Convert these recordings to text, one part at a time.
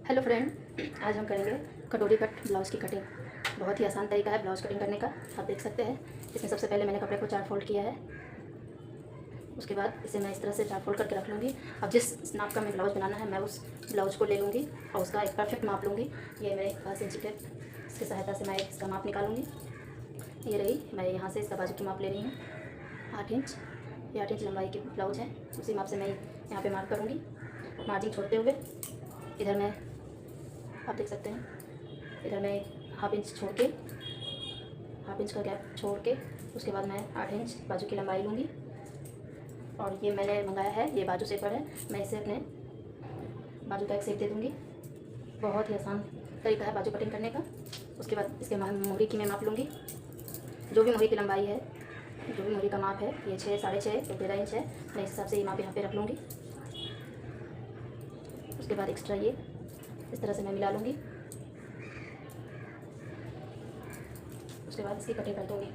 Hello friend, आज हम करेंगे कटोरी कट ब्लाउज़ की कटिंग। बहुत ही आसान तरीका है ब्लाउज़ कटिंग करने का। आप देख सकते हैं, इसमें सबसे पहले मैंने कपड़े को 4 फोल्ड किया है। उसके बाद इसे मैं इस तरह से 4 फोल्ड करके रख लूँगी। अब जिस नाप का मैं ब्लाउज़ बनाना है, मैं उस ब्लाउज़ को ले लूँगी और उसका एक परफेक्ट माप लूँगी। ये मेरे 5 इंची टेप की सहायता से मैं इसका माप निकालूँगी। ये रही, मैं यहाँ से इसका बाजू की माप ले रही हूँ 8 इंच। ये 8 इंच लंबाई की ब्लाउज़ है। उसी माप से मैं यहाँ पर मार्क करूँगी, मार्जिन छोड़ते हुए। इधर मैं, आप देख सकते हैं, इधर मैं हाफ इंच छोड़ के, हाफ इंच का गैप छोड़ के, उसके बाद मैं 8 इंच बाजू की लंबाई लूँगी। और ये मैंने मंगाया है, ये बाजू शेपर है। मैं इसे अपने बाजू का एक शेप दे दूँगी। बहुत ही आसान तरीका है बाजू कटिंग करने का। उसके बाद इसके मोहरी की मैं माप लूँगी। जो भी मोहरी की लंबाई है, जो भी मोहरी का माप है, ये 6, 6.5 या 13 इंच है। मैं इस हिसाब से ये माप यहाँ पे रख लूँगी। उसके बाद एक्स्ट्रा ये इस तरह से मैं मिला लूँगी। उसके बाद इसकी कटिंग कर दूँगी।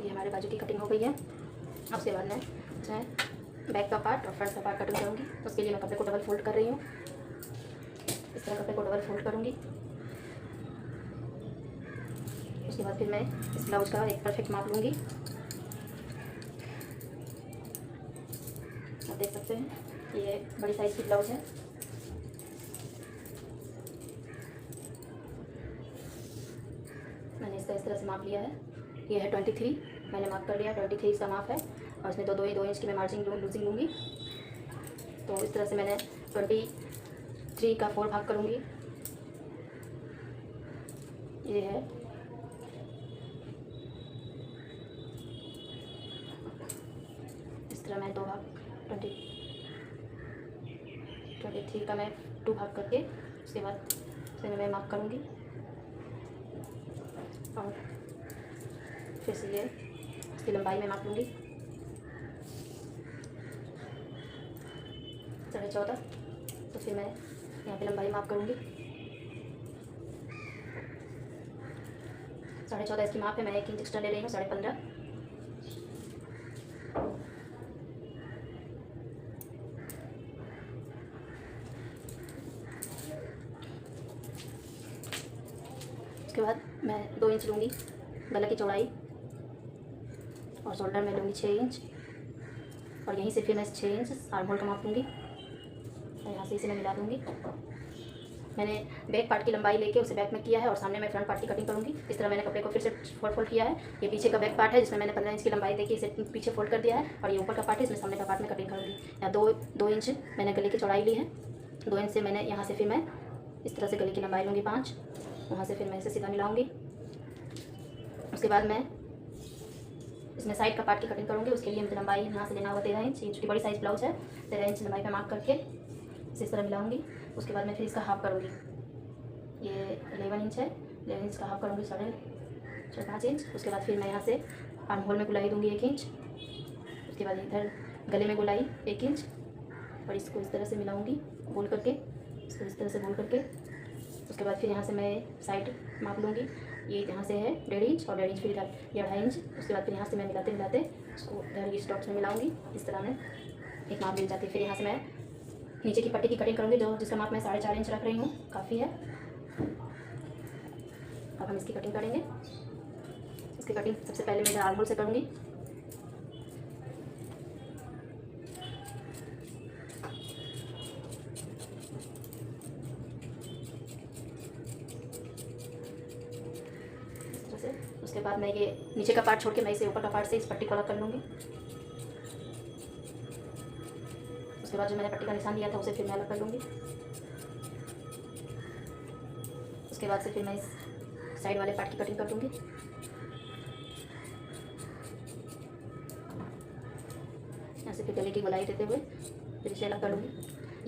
ये हमारे बाजू की कटिंग हो गई है। अब उसके बाद मैं इसमें बैक का पार्ट और फ्रंट का पार्ट कटिंग करूँगी। उसके लिए मैं कपड़े को डबल फोल्ड कर रही हूँ। इस तरह कपड़े को डबल फोल्ड करूँगी। उसके बाद फिर मैं इस ब्लाउज का एक परफेक्ट माप लूँगी। आप देख सकते हैं, ये बड़ी साइज़ की ब्लाउज है। मैंने इसका इस तरह से माप लिया है। ये है 23, मैंने मार्क कर लिया। 23 इसका माप है और इसमें 2 इंच की मैं मार्जिन लूजिंग लूँगी। तो इस तरह से मैंने 23 का 4 भाग करूँगी। ये है, इस तरह मैं 2 भाग 23 का मैं 2 भाग करके, उसके बाद इसे मैं मार्क करूँगी और फिर से ये इसकी लंबाई में माप लूँगी 14.5। तो फिर मैं यहाँ पे लंबाई माप करूँगी 14.5 इसकी माप है। मैं 1 इंच एक्स्ट्रा ले रही हूँ, 15.5। उसके बाद मैं 2 इंच लूँगी गला की चौड़ाई और शोल्डर में लूँगी 6 इंच। और यहीं से फिर मैं 6 इंच आर्म होल का माप लूँगी और यहाँ से इसे मैं मिला दूँगी। मैंने बैक पार्ट की लंबाई लेके उसे बैक में किया है और सामने मैं फ्रंट पार्ट की कटिंग करूँगी। इस तरह मैंने कपड़े को फिर से फोल्ड किया है। ये पीछे का बैक पार्ट है जिसमें मैंने 15 इंच की लंबाई देके इसे पीछे फोल्ड कर दिया है और ये ऊपर का पार्ट है इसमें सामने का पार्ट में कटिंग करूँगी। यहाँ 2 इंच मैंने गले की चौड़ाई ली है। 2 इंच से मैंने यहाँ से फिर मैं इस तरह से गले की लंबाई लूँगी 5। वहाँ से फिर मैं इसे सीधा मिलाऊँगी। उसके बाद मैं इसमें साइड का पार्ट की कटिंग करूँगी। उसके लिए मुझे लंबाई यहाँ से लेना होगा 13 इंच। ये छोटी बड़ी साइज़ ब्लाउज है। 13 इंच लंबाई पे मार्क करके इस तरह मिलाऊँगी। उसके बाद मैं फिर इसका हाफ करूँगी। ये 11 इंच है, 11 इंच का हाफ करूँगी 5.5 इंच। उसके बाद फिर मैं यहाँ से आर्म होल में गुलाई दूँगी 1 इंच। उसके बाद इधर गले में गुलाई 1 इंच और इसको इस तरह से मिलाऊँगी गोल करके, इसको इस तरह से गोल करके। उसके बाद फिर यहाँ से मैं साइड माप लूँगी। ये यहाँ से है 1.5 इंच और 1.5 इंच फिर इधर ये 2.5 इंच। उसके बाद फिर यहाँ से मैं मिलाते मिलाते उसको इधर इस डॉट्स में मिलाऊँगी। इस तरह में एक माप मिल जाती है। फिर यहाँ से मैं नीचे की पट्टी की कटिंग करूँगी, जो जिसका माप मैं 4.5 इंच रख रही हूँ, काफ़ी है। अब हम इसकी कटिंग करेंगे। इसकी कटिंग सबसे पहले मैं इधर आर्म होल से करूँगी। उसके बाद मैं ये नीचे का पार्ट छोड़ के मैं इसे ऊपर का पार्ट से इस पट्टी को अलग कर लूँगी। उसके बाद जो मैंने पट्टी का निशान दिया था उसे फिर मैं अलग कर लूँगी। उसके बाद से फिर मैं इस साइड वाले पार्ट की कटिंग कर दूँगी। यहाँ से फिर गले की गोलाई देते हुए फिर इसे अलग कर लूँगी।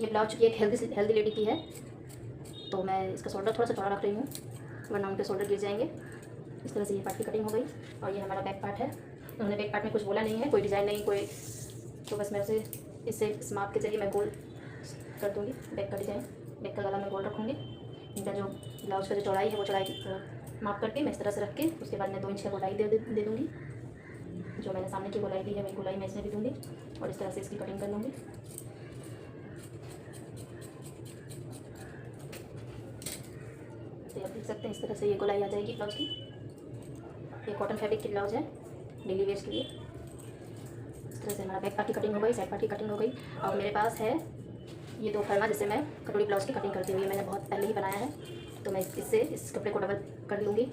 ये ब्लाउज चूँकि एक हेल्दी लेडी की है, तो मैं इसका शोल्डर थोड़ा सा चौड़ा रख रही हूँ, वरना उनके शोल्डर गिर जाएंगे। इस तरह से ये पार्ट की कटिंग हो गई। और ये हमारा बैक पार्ट है। उन्होंने बैक पार्ट में कुछ बोला नहीं है, कोई डिज़ाइन नहीं, कोई, तो बस मैं उसे इससे इस माप के जरिए मैं गोल कर दूँगी। बैक का डिज़ाइन, बैक का गला मैं गोल रखूँगी। इनका जो ब्लाउज का जो चौड़ाई है वो चौड़ाई माप करके मैं इस तरह से रख के उसके बाद मैं 2 इंच का गोलाई दे दूँगी। जो मैंने सामने की गोलाई दी है वही गोलाई मैं इसमें भी दूँगी और इस तरह से इसकी कटिंग कर लूँगी। तो आप देख सकते हैं इस तरह से ये गोलाई आ जाएगी ब्लाउज की। ये कॉटन फैब्रिक की ब्लाउज है डेली वेयर्स के लिए। इस तरह से हमारा बैक पार्ट की कटिंग हो गई, साइड पार्ट की कटिंग हो गई। और मेरे पास है ये 2 फर्मा जिससे मैं कटोरी ब्लाउज की कटिंग करती हूँ। ये मैंने बहुत पहले ही बनाया है, तो मैं इससे इस कपड़े को डबल कर लूँगी।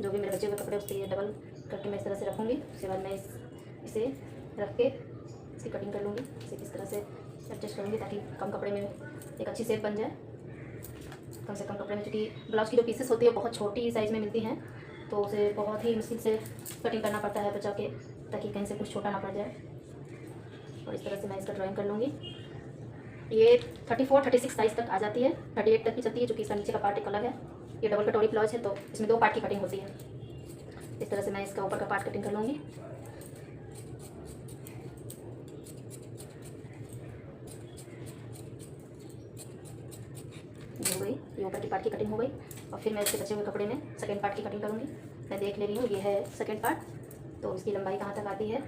जो भी मेरे बचे हुए कपड़े उससे ये डबल करके मैं इस तरह से रखूँगी। उसके बाद मैं इसे रख के इसकी कटिंग कर लूँगी। इसे किस तरह से एडजस्ट करूँगी ताकि कम कपड़े में एक अच्छी शेप बन जाए। कम से कम कपड़े में, क्योंकि ब्लाउज की जो पीसेस होती है बहुत छोटी साइज़ में मिलती हैं, तो उसे बहुत ही मुश्किल से कटिंग करना पड़ता है बचा के, ताकि कहीं से कुछ छोटा ना पड़ जाए। और इस तरह से मैं इसका ड्राइंग कर लूँगी। ये 34-36 साइज़ तक आ जाती है, 38 तक भी चलती है, जो कि इसका नीचे का पार्ट एक अलग है। ये डबल कटोरी ब्लाउज है, तो इसमें 2 पार्ट की कटिंग होती है। इस तरह से मैं इसका ऊपर का पार्ट कटिंग कर लूँगी। हो गई, ये ऊपर की पार्ट की कटिंग हो गई। और फिर मैं इसके बचे हुए कपड़े में सेकंड पार्ट की कटिंग करूँगी। मैं देख ले रही हूँ, ये है सेकंड पार्ट, तो इसकी लंबाई कहाँ तक आती है।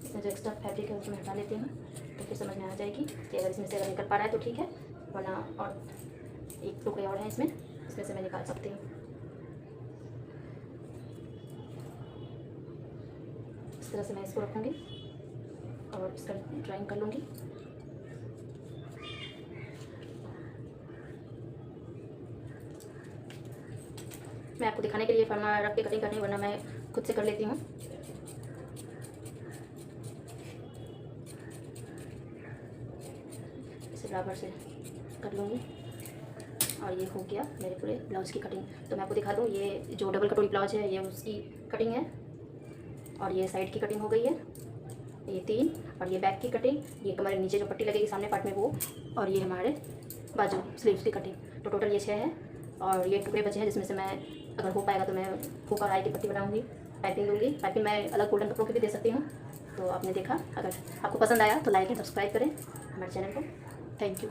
इसमें जो एक्स्ट्रा फैब्रिक है उसमें हटा लेती हूँ, तो फिर समझ में आ जाएगी कि अगर इसमें से अगर निकल पा रहा है तो ठीक है, वरना और एक टुकड़े और हैं इसमें से मैं निकाल सकती हूँ। इस तरह से मैं इसको रखूँगी और इसका ड्राइंग कर लूँगी। मैं आपको दिखाने के लिए फर्मा रख के कटिंग करनी, वरना मैं खुद से कर लेती हूँ। इसे बराबर से कर लूँगी और ये हो गया मेरे पूरे ब्लाउज़ की कटिंग। तो मैं आपको दिखा दूँ, ये जो डबल कटोरी ब्लाउज है ये उसकी कटिंग है, और ये साइड की कटिंग हो गई है, ये 3, और ये बैक की कटिंग, ये कमर नीचे जो पट्टी लगेगी सामने पार्ट में वो, और ये हमारे बाजू स्लीव्स की कटिंग। तो टोटल ये 6 है। और ये टुकड़े बचे हैं जिसमें से मैं अगर हो पाएगा तो मैं हुक और आई की पट्टी बनाऊँगी, पाइपिंग दूँगी। पाइपिंग मैं अलग गोल्डन कपड़ों की भी दे सकती हूँ। तो आपने देखा, अगर आपको पसंद आया तो लाइक एंड सब्सक्राइब करें हमारे चैनल को। Thank you.